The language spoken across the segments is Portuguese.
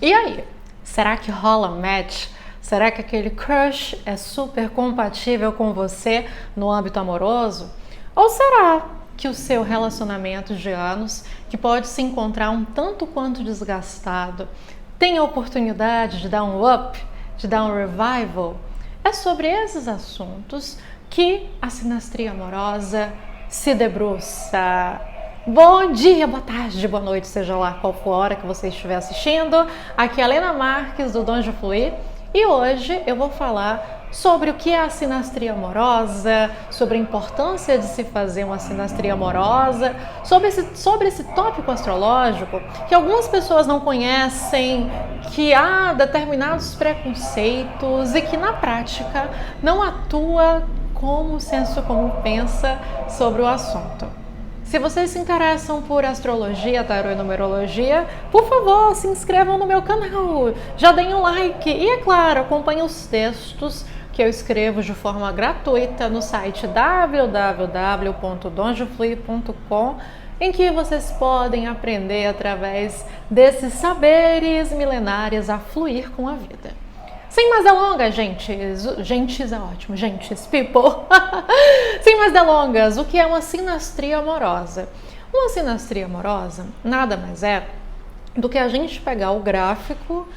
E aí, será que rola match? Será que aquele crush é super compatível com você no âmbito amoroso? Ou será que o seu relacionamento de anos, que pode se encontrar um tanto quanto desgastado, tem a oportunidade de dar um up, de dar um revival? É sobre esses assuntos que a Sinastria Amorosa se debruça. Bom dia, boa tarde, boa noite, seja lá qual for a hora que você estiver assistindo. Aqui é a Helena Marques do Donde Fluir e hoje eu vou falar sobre o que é a sinastria amorosa, sobre a importância de se fazer uma sinastria amorosa, sobre esse tópico astrológico que algumas pessoas não conhecem, que há determinados preconceitos e que na prática não atua como o senso comum pensa sobre o assunto. Se vocês se interessam por astrologia, tarô e numerologia, por favor, se inscrevam no meu canal, já deem um like e, é claro, acompanhem os textos que eu escrevo de forma gratuita no site www.donjofluir.com, em que vocês podem aprender através desses saberes milenares a fluir com a vida. Sem mais delongas, gentes é ótimo, gentes, people. Sem mais delongas, o que é uma sinastria amorosa? Uma sinastria amorosa nada mais é do que a gente pegar o gráfico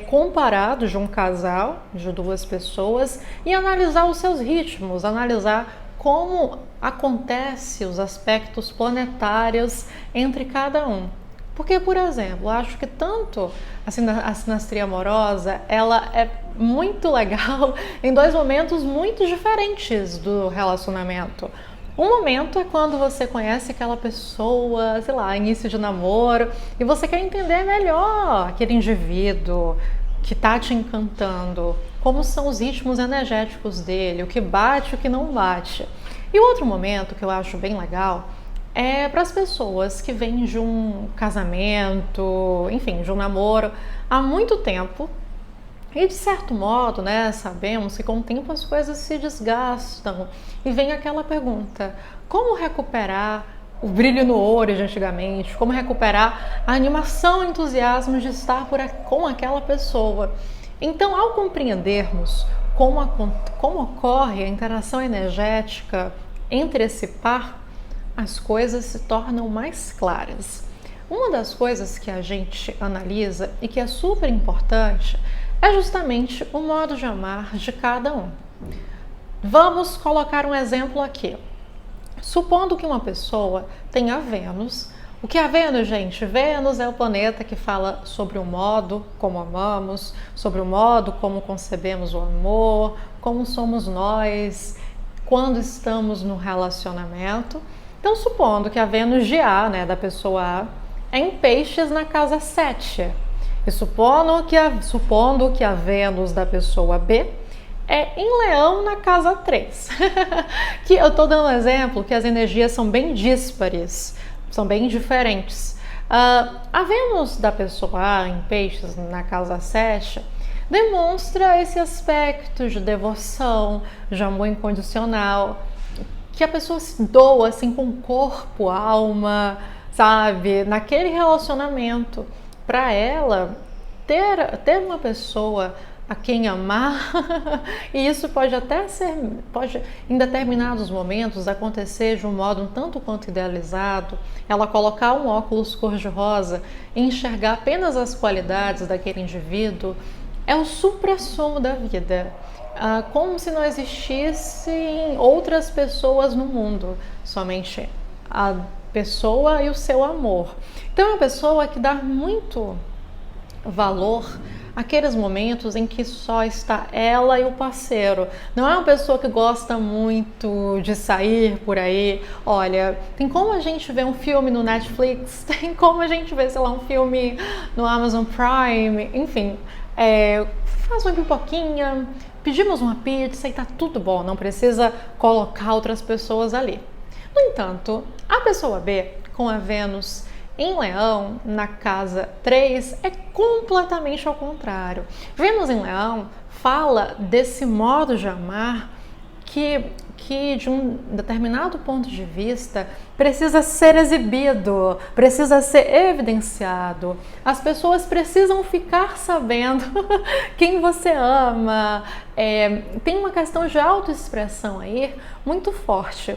comparado de um casal, de duas pessoas, e analisar os seus ritmos, analisar como acontece os aspectos planetários entre cada um. Porque, por exemplo, acho que tanto a sinastria amorosa, ela é muito legal em dois momentos muito diferentes do relacionamento. Um momento é quando você conhece aquela pessoa, sei lá, início de namoro, e você quer entender melhor aquele indivíduo que está te encantando, como são os ritmos energéticos dele, o que bate e o que não bate. E o outro momento que eu acho bem legal é para as pessoas que vêm de um casamento, enfim, de um namoro há muito tempo e, de certo modo, sabemos que com o tempo as coisas se desgastam e vem aquela pergunta: como recuperar o brilho no olho de antigamente? Como recuperar a animação e entusiasmo de estar com aquela pessoa? Então, ao compreendermos como ocorre a interação energética entre esse par, as coisas se tornam mais claras. Uma das coisas que a gente analisa e que é super importante é justamente o modo de amar de cada um. Vamos colocar um exemplo aqui. Supondo que uma pessoa tenha Vênus. O que é Vênus, gente? Vênus é o planeta que fala sobre o modo como amamos, sobre o modo como concebemos o amor, como somos nós quando estamos no relacionamento. Então, supondo que a Vênus de A, da pessoa A, é em Peixes na casa 7. E supondo que a Vênus da pessoa B é em Leão na casa 3. Que eu estou dando um exemplo que as energias são bem díspares, são bem diferentes. A Vênus da pessoa A em Peixes na casa 7 demonstra esse aspecto de devoção, de amor incondicional, que a pessoa se doa assim com corpo, alma, sabe, naquele relacionamento, para ela ter uma pessoa a quem amar. E isso pode em determinados momentos acontecer de um modo um tanto quanto idealizado, ela colocar um óculos cor-de-rosa e enxergar apenas as qualidades daquele indivíduo, é o suprassumo da vida. Como se não existissem outras pessoas no mundo, somente a pessoa e o seu amor. Então é uma pessoa que dá muito valor àqueles momentos em que só está ela e o parceiro. Não é uma pessoa que gosta muito de sair por aí. Olha, tem como a gente ver um filme no Netflix, tem como a gente ver, sei lá, um filme no Amazon Prime, enfim, faz uma pipoquinha, pedimos uma pizza e tá tudo bom, não precisa colocar outras pessoas ali. No entanto, a pessoa B, com a Vênus em Leão, na casa 3, é completamente ao contrário. Vênus em Leão fala desse modo de amar que que, de um determinado ponto de vista, precisa ser exibido, precisa ser evidenciado. As pessoas precisam ficar sabendo quem você ama. Tem uma questão de autoexpressão aí muito forte.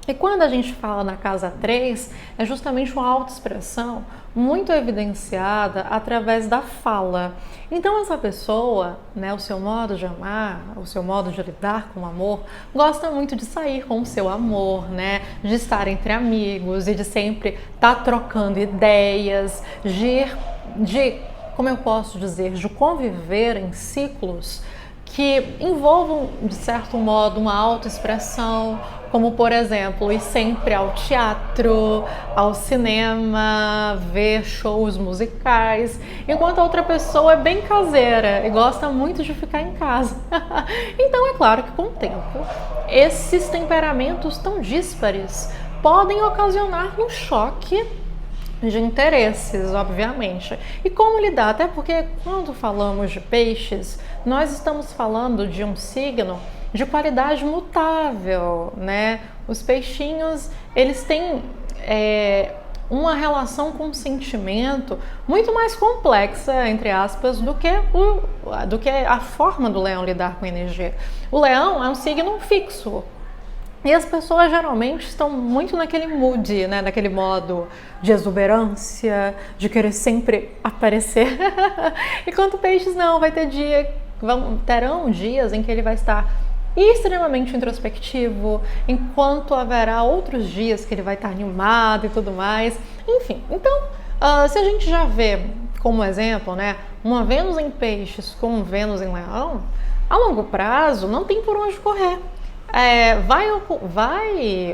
E quando a gente fala na casa 3, é justamente uma autoexpressão muito evidenciada através da fala. Então essa pessoa, né, o seu modo de amar, o seu modo de lidar com o amor, gosta muito de sair com o seu amor, né, de estar entre amigos e de sempre estar trocando ideias, como eu posso dizer, de conviver em ciclos que envolvam, de certo modo, uma autoexpressão, como, por exemplo, ir sempre ao teatro, ao cinema, ver shows musicais, enquanto a outra pessoa é bem caseira e gosta muito de ficar em casa. Então, é claro que com o tempo, esses temperamentos tão díspares podem ocasionar um choque de interesses, obviamente. E como lidar? Até porque quando falamos de peixes, nós estamos falando de um signo de qualidade mutável, né? Os peixinhos, eles têm uma relação com o sentimento muito mais complexa, entre aspas, do que a forma do leão lidar com a energia. O leão é um signo fixo. E as pessoas geralmente estão muito naquele mood, né? Naquele modo de exuberância, de querer sempre aparecer. Enquanto peixes não, terão dias em que ele vai estar extremamente introspectivo, enquanto haverá outros dias que ele vai estar animado e tudo mais. Enfim, então, se a gente já vê como exemplo, né, uma Vênus em peixes com um Vênus em leão, a longo prazo não tem por onde correr. Vai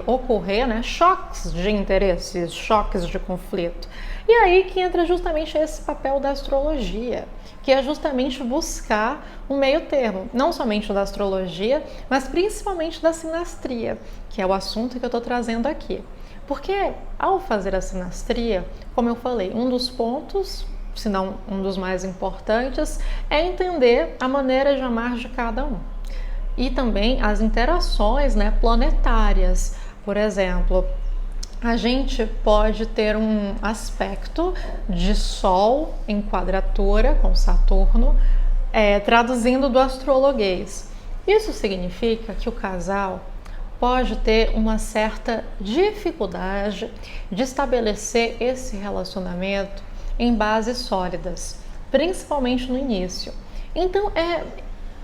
ocorrer, né, choques de interesses, choques de conflito. E aí que entra justamente esse papel da astrologia, que é justamente buscar um meio termo, não somente da astrologia, mas principalmente da sinastria, que é o assunto que eu estou trazendo aqui. Porque ao fazer a sinastria, como eu falei, um dos pontos, se não um dos mais importantes, é entender a maneira de amar de cada um. E também as interações, né, planetárias. Por exemplo, a gente pode ter um aspecto de Sol em quadratura com Saturno, traduzindo do astrologuês. Isso significa que o casal pode ter uma certa dificuldade de estabelecer esse relacionamento em bases sólidas, principalmente no início. Então,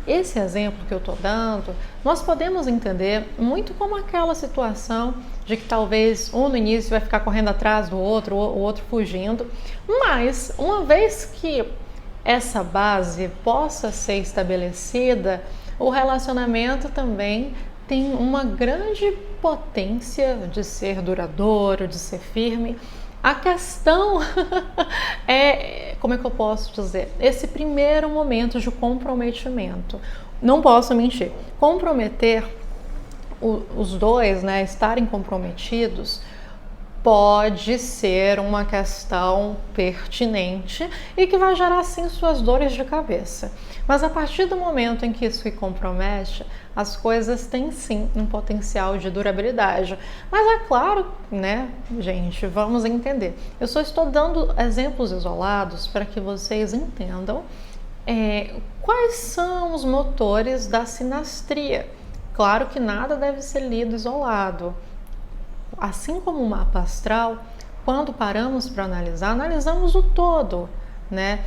esse exemplo que eu estou dando, nós podemos entender muito como aquela situação de que talvez um no início vai ficar correndo atrás do outro, o outro fugindo, mas uma vez que essa base possa ser estabelecida, o relacionamento também tem uma grande potência de ser duradouro, de ser firme. A questão como é que eu posso dizer? Esse primeiro momento de comprometimento. Não posso mentir. Comprometer os dois, né, estarem comprometidos, pode ser uma questão pertinente e que vai gerar, sim, suas dores de cabeça. Mas a partir do momento em que isso se compromete, as coisas têm, sim, um potencial de durabilidade. Mas é claro, né, gente, vamos entender. Eu só estou dando exemplos isolados para que vocês entendam quais são os motores da sinastria. Claro que nada deve ser lido isolado. Assim como o mapa astral, quando paramos para analisar, analisamos o todo, né?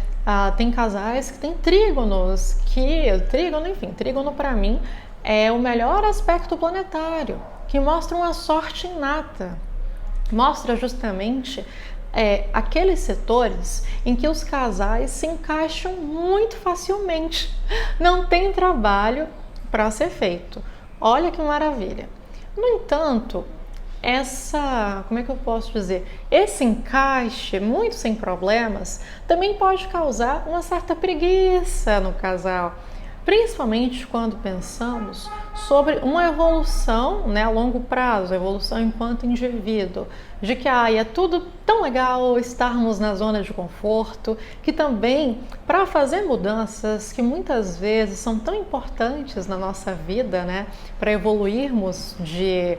Tem casais que têm trígonos, trígono para mim é o melhor aspecto planetário, que mostra uma sorte inata, mostra justamente aqueles setores em que os casais se encaixam muito facilmente, não tem trabalho para ser feito. Olha que maravilha! No entanto, como é que eu posso dizer? Esse encaixe, muito sem problemas, também pode causar uma certa preguiça no casal, principalmente quando pensamos sobre uma evolução, né, a longo prazo, a evolução enquanto indivíduo, de que é tudo tão legal estarmos na zona de conforto, que também para fazer mudanças que muitas vezes são tão importantes na nossa vida, né, para evoluirmos de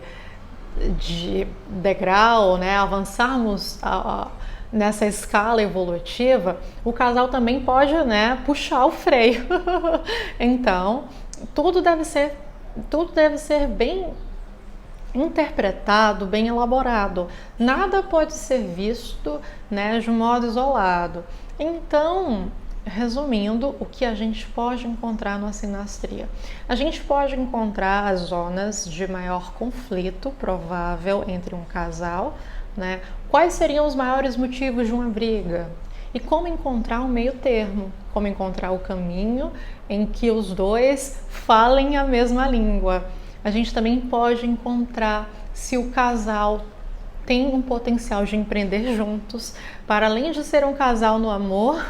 degrau, né, avançarmos nessa escala evolutiva, o casal também pode, né, puxar o freio. Então, tudo deve ser bem interpretado, bem elaborado. Nada pode ser visto, né, de modo isolado. Então, resumindo, o que a gente pode encontrar na sinastria? A gente pode encontrar as zonas de maior conflito provável entre um casal, né? Quais seriam os maiores motivos de uma briga? E como encontrar um meio termo, como encontrar o caminho em que os dois falem a mesma língua. A gente também pode encontrar se o casal tem um potencial de empreender juntos, para além de ser um casal no amor,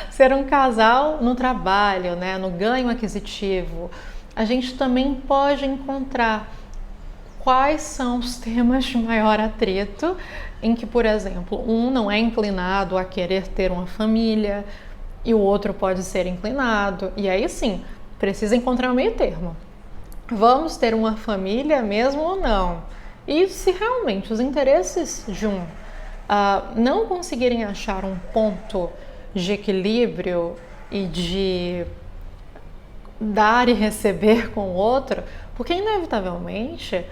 ser um casal no trabalho, né, no ganho aquisitivo. A gente também pode encontrar quais são os temas de maior atrito, em que, por exemplo, um não é inclinado a querer ter uma família e o outro pode ser inclinado, e aí sim, precisa encontrar um meio termo. Vamos ter uma família mesmo ou não? E se realmente os interesses de um não conseguirem achar um ponto de equilíbrio e de dar e receber com o outro, porque inevitavelmente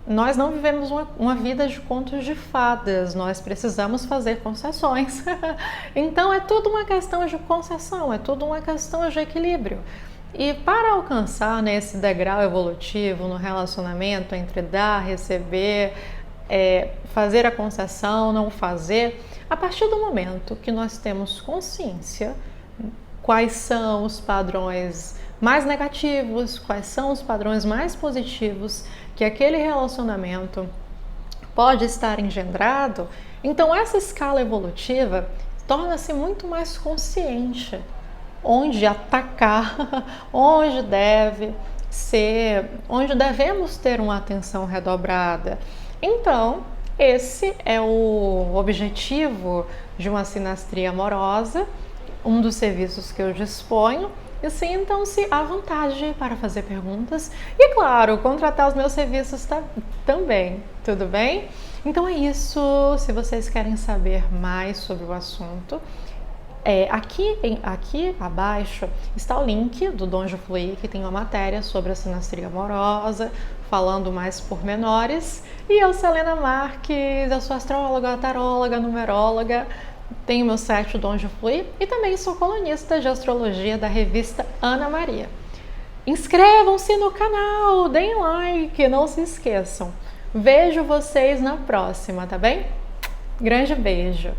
nós não vivemos uma vida de contos de fadas, nós precisamos fazer concessões. Então é tudo uma questão de concessão, é tudo uma questão de equilíbrio. E para alcançar, né, esse degrau evolutivo no relacionamento entre dar, receber, fazer a concessão, não fazer, a partir do momento que nós temos consciência quais são os padrões mais negativos, quais são os padrões mais positivos que aquele relacionamento pode estar engendrado, então essa escala evolutiva torna-se muito mais consciente onde atacar, onde devemos ter uma atenção redobrada. Então, esse é o objetivo de uma sinastria amorosa, um dos serviços que eu disponho. E sintam-se à vontade para fazer perguntas e, claro, contratar os meus serviços também, tudo bem? Então é isso, se vocês querem saber mais sobre o assunto, aqui abaixo está o link do Donde Fluir, que tem uma matéria sobre a sinastria amorosa, falando mais pormenores. E eu sou Helena Marques, eu sou astróloga, taróloga, numeróloga, tenho meu site Donde Fluir e também sou colunista de astrologia da revista Ana Maria. Inscrevam-se no canal, deem like, não se esqueçam. Vejo vocês na próxima, tá bem? Grande beijo!